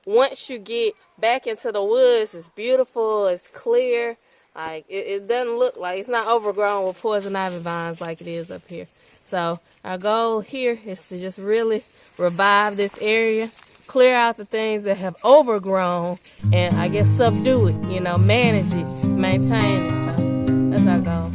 once you get back into the woods, it's beautiful, it's clear. Like, it doesn't look like, it's not overgrown with poison ivy vines like it is up here. So our goal here is to just really revive this area, clear out the things that have overgrown, and I guess subdue it, you know, manage it, maintain it. So that's our goal.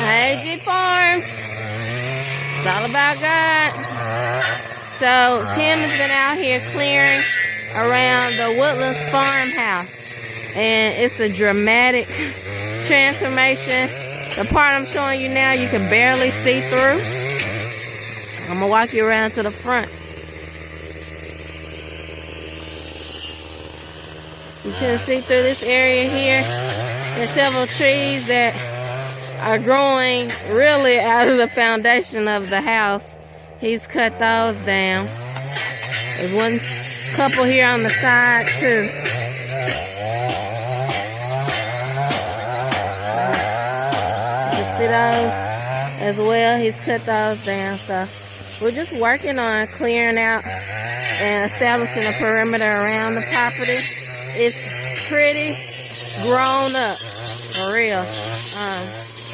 I.A.G Farms. It's all about God. So Tim has been out here clearing around the Woodland farmhouse, and it's a dramatic transformation. The part I'm showing you now, you can barely see through. I'm gonna walk you around to the front. You can see through this area here. There's several trees that are growing really out of the foundation of the house. He's cut those down. There's one couple here on the side too. You see those as well? He's cut those down. So we're just working on clearing out and establishing a perimeter around the property. It's pretty grown up, for real.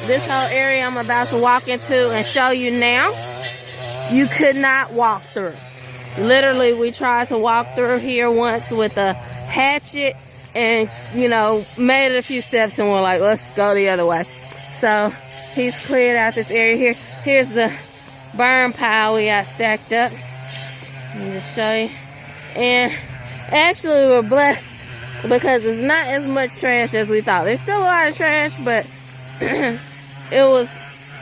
This whole area I'm about to walk into and show you now, you could not walk through. Literally, we tried to walk through here once with a hatchet and, you know, made it a few steps and we're like, let's go the other way. So he's cleared out this area here. Here's the burn pile we got stacked up. Let me just show you. And actually, we're blessed because it's not as much trash as we thought. There's still a lot of trash, but it was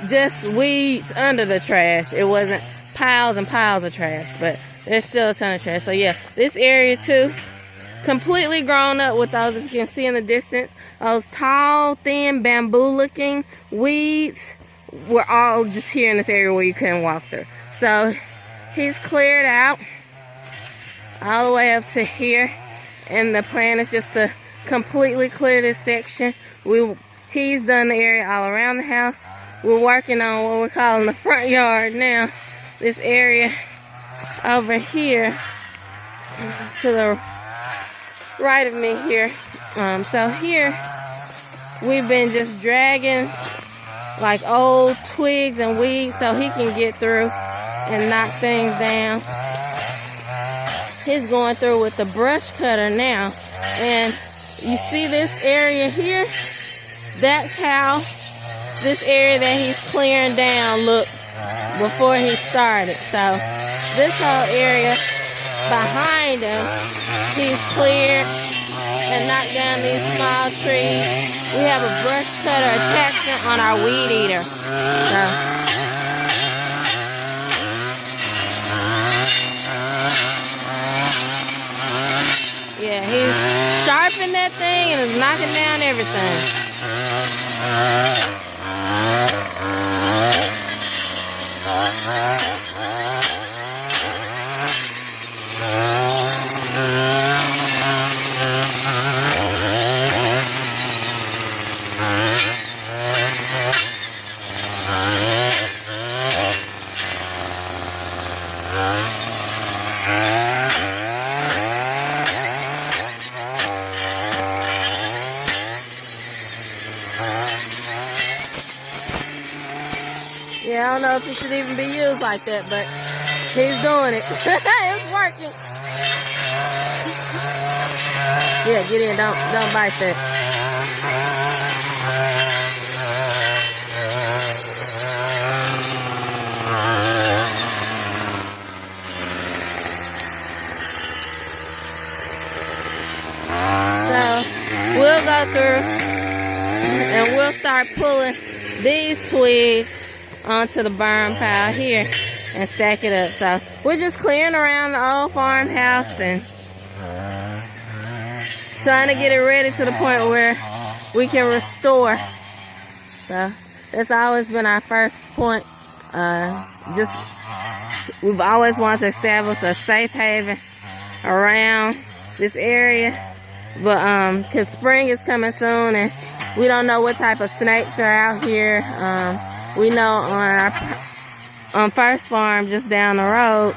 just weeds under the trash. It wasn't piles and piles of trash, but there's still a ton of trash. So yeah, this area too, completely grown up with those, if you can see in the distance, those tall, thin, bamboo-looking weeds were all just here in this area where you couldn't walk through. So he's cleared out all the way up to here, and the plan is just to completely clear this section. He's done the area all around the house. We're working on what we're calling the front yard now. This area over here to the right of me here. So here we've been just dragging like old twigs and weeds so he can get through and knock things down. He's going through with the brush cutter now. And you see this area here? That's how this area that he's clearing down looked before he started. So this whole area behind him, he's cleared and knocked down these small trees. We have a brush cutter attachment on our weed eater. So yeah, he's sharpening that thing and is knocking down everything. Yeah, I don't know if it should even be used like that, but he's doing it. It's working. Yeah, get in. Don't bite that. So we'll go through And we'll start pulling these twigs onto the burn pile here and stack it up. So we're just clearing around the old farmhouse and trying to get it ready to the point where we can restore. So that's always been our first point. We've always wanted to establish a safe haven around this area, but because spring is coming soon and we don't know what type of snakes are out here. We know on First Farm just down the road,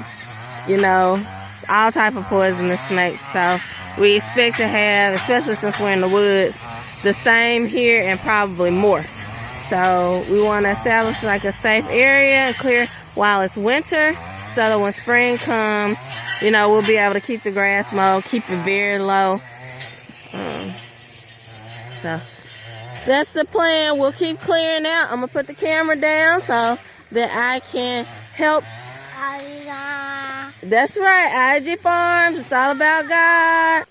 you know, all type of poisonous snakes. So we expect to have, especially since we're in the woods, the same here and probably more. So we want to establish like a safe area and clear while it's winter, so that when spring comes, you know, we'll be able to keep the grass mowed, keep it very low. So that's the plan. We'll keep clearing out. I'm gonna put the camera down so that I can help. That's right, I.A.G Farms. It's all about God.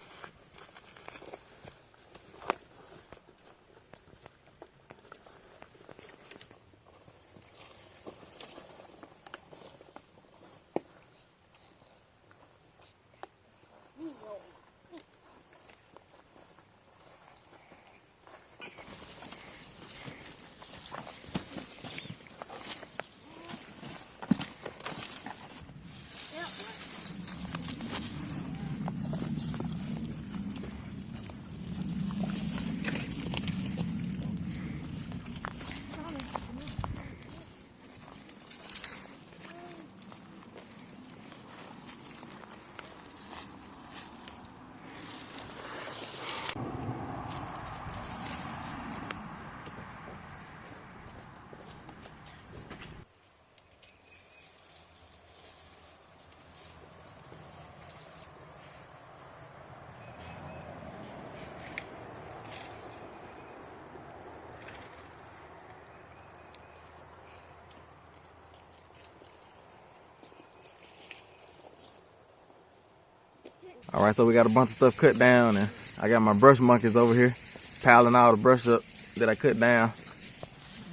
All right, so we got a bunch of stuff cut down, and I got my brush monkeys over here piling all the brush up that I cut down.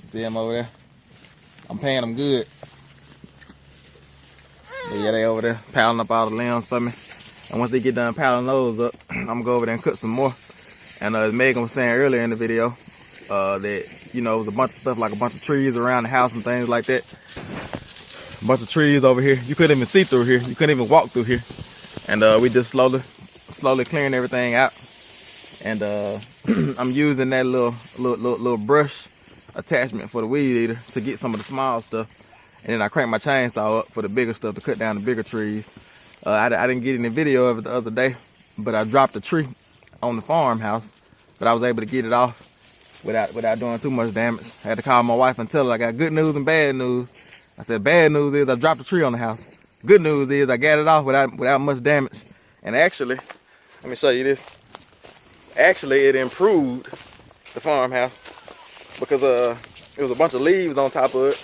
See them over there? I'm paying them good. But yeah, they over there piling up all the limbs for me. And once they get done piling those up, I'm gonna go over there and cut some more. And as Megan was saying earlier in the video, that, you know, it was a bunch of stuff, like a bunch of trees around the house and things like that. A bunch of trees over here. You couldn't even see through here. You couldn't even walk through here. And we just slowly clearing everything out. And I'm using that little brush attachment for the weed eater to get some of the small stuff. And then I crank my chainsaw up for the bigger stuff to cut down the bigger trees. I didn't get any video of it the other day, but I dropped a tree on the farmhouse, but I was able to get it off without doing too much damage. I had to call my wife and tell her I got good news and bad news. I said, bad news is I dropped a tree on the house. Good news is I got it off without much damage. And actually, let me show you this. Actually, it improved the farmhouse because there was a bunch of leaves on top of it.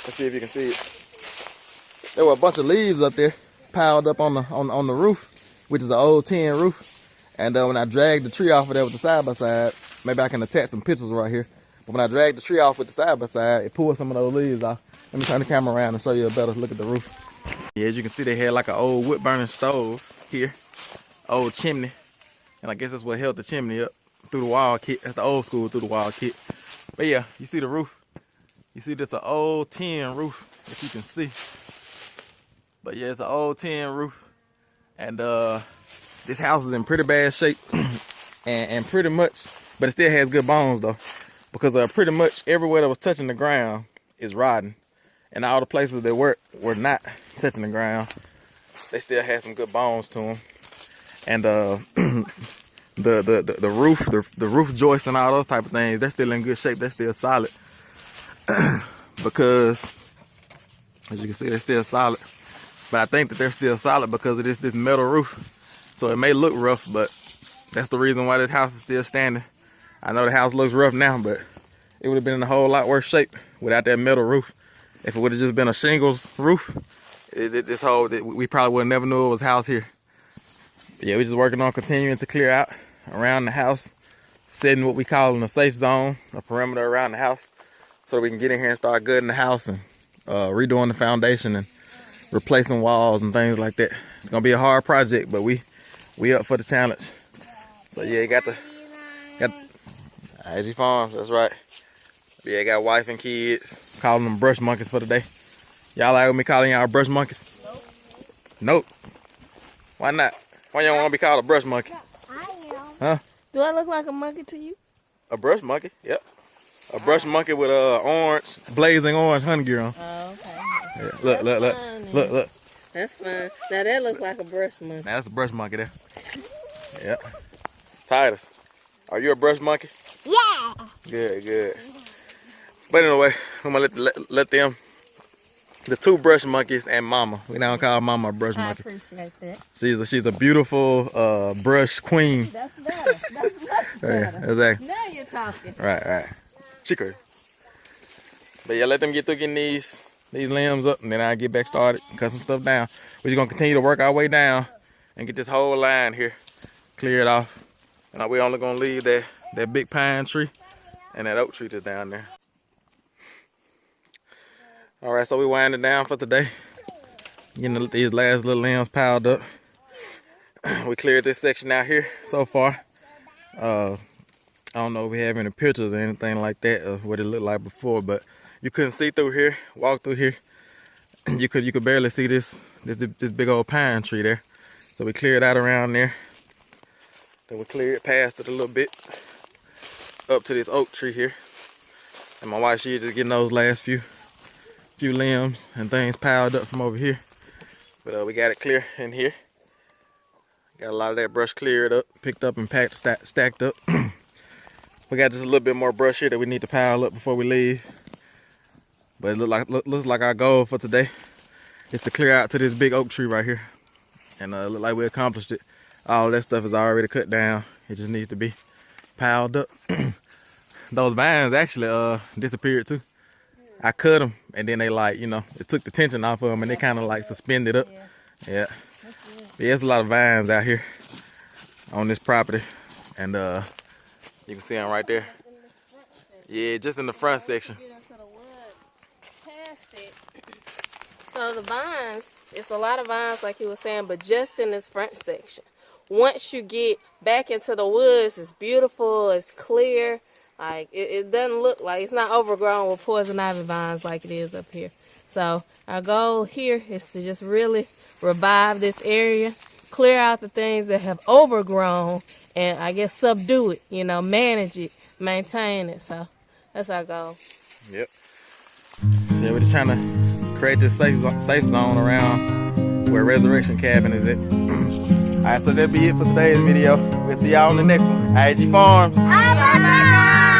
Let's see if you can see it. There were a bunch of leaves up there piled up on the roof, which is an old tin roof. And when I dragged the tree off of there with the side-by-side, maybe I can attach some pictures right here. But when I dragged the tree off with the side-by-side, it pulled some of those leaves off. Let me turn the camera around and show you a better look at the roof. Yeah, as you can see, they had like an old wood burning stove here, old chimney. And I guess that's what held the chimney up through the wall kit. That's the old school through the wall kit. But yeah, you see the roof. You see this an old tin roof, if you can see. But yeah, it's an old tin roof. And this house is in pretty bad shape. and pretty much, but it still has good bones though. Because pretty much everywhere that was touching the ground is rotting. And all the places that were not touching the ground, they still had some good bones to them. And the roof joists and all those type of things, they're still in good shape. They're still solid. Because as you can see, they're still solid. But I think that they're still solid because of this metal roof. So it may look rough, but that's the reason why this house is still standing. I know the house looks rough now, but it would have been in a whole lot worse shape without that metal roof. If it would have just been a shingles roof, we probably would have never knew it was a house here. But yeah, we're just working on continuing to clear out around the house setting what we call in a safe zone, a perimeter around the house, so we can get in here and start gutting the house and redoing the foundation and replacing walls and things like that. It's gonna be a hard project, but we up for the challenge. So yeah, got I.A.G Farms, that's right. Yeah, got wife and kids. Calling them brush monkeys for today. Y'all like with me calling y'all brush monkeys? Nope. Why not? Why y'all want to be called a brush monkey? Huh? Do I look like a monkey to you? A brush monkey, yep. A brush monkey with orange, blazing orange honey gear on. Oh, okay. Yeah, look. That's fine. Now that looks like a brush monkey. Now that's a brush monkey there. Yep. Titus, are you a brush monkey? Yeah. Good. But anyway, I'm gonna let them, the two brush monkeys and Mama. We don't call Mama a brush monkey. I appreciate that. She's a beautiful brush queen. That's better. That's much better. Yeah, exactly. Now you're talking. Right. Chicory. But yeah, let them get through getting these limbs up, and then I'll get back started, cut some stuff down. We're just gonna continue to work our way down and get this whole line here cleared off. And we're only gonna leave that big pine tree and that oak tree just down there. All right, so we winding down for today. Getting these last little limbs piled up. We cleared this section out here so far. I don't know if we have any pictures or anything like that of what it looked like before, but you couldn't see through here, walk through here. You could barely see this big old pine tree there. So we cleared out around there. Then we cleared past it a little bit up to this oak tree here. And my wife, she's just getting those last few limbs and things piled up from over here. But we got it clear in here. Got a lot of that brush cleared up, picked up and packed, stacked up. We got just a little bit more brush here that we need to pile up before we leave. But it looks like our goal for today is to clear out to this big oak tree right here. And it look like we accomplished it. All that stuff is already cut down. It just needs to be piled up. Those vines actually disappeared too. I cut them and then they it took the tension off of them and they kind of like suspended up. Yeah. There's a lot of vines out here on this property. And you can see them right there. Yeah, just in the front section. So the vines, it's a lot of vines like he was saying, but just in this front section. Once you get back into the woods, it's beautiful, it's clear. Like it doesn't look like, it's not overgrown with poison ivy vines like it is up here. So our goal here is to just really revive this area, clear out the things that have overgrown, and I guess subdue it, manage it, maintain it. So that's our goal. Yep. So we're just trying to create this safe zone around where Resurrection Cabin is at. Alright, so that'll be it for today's video. We'll see y'all on the next one. I.A.G Farms. Bye-bye.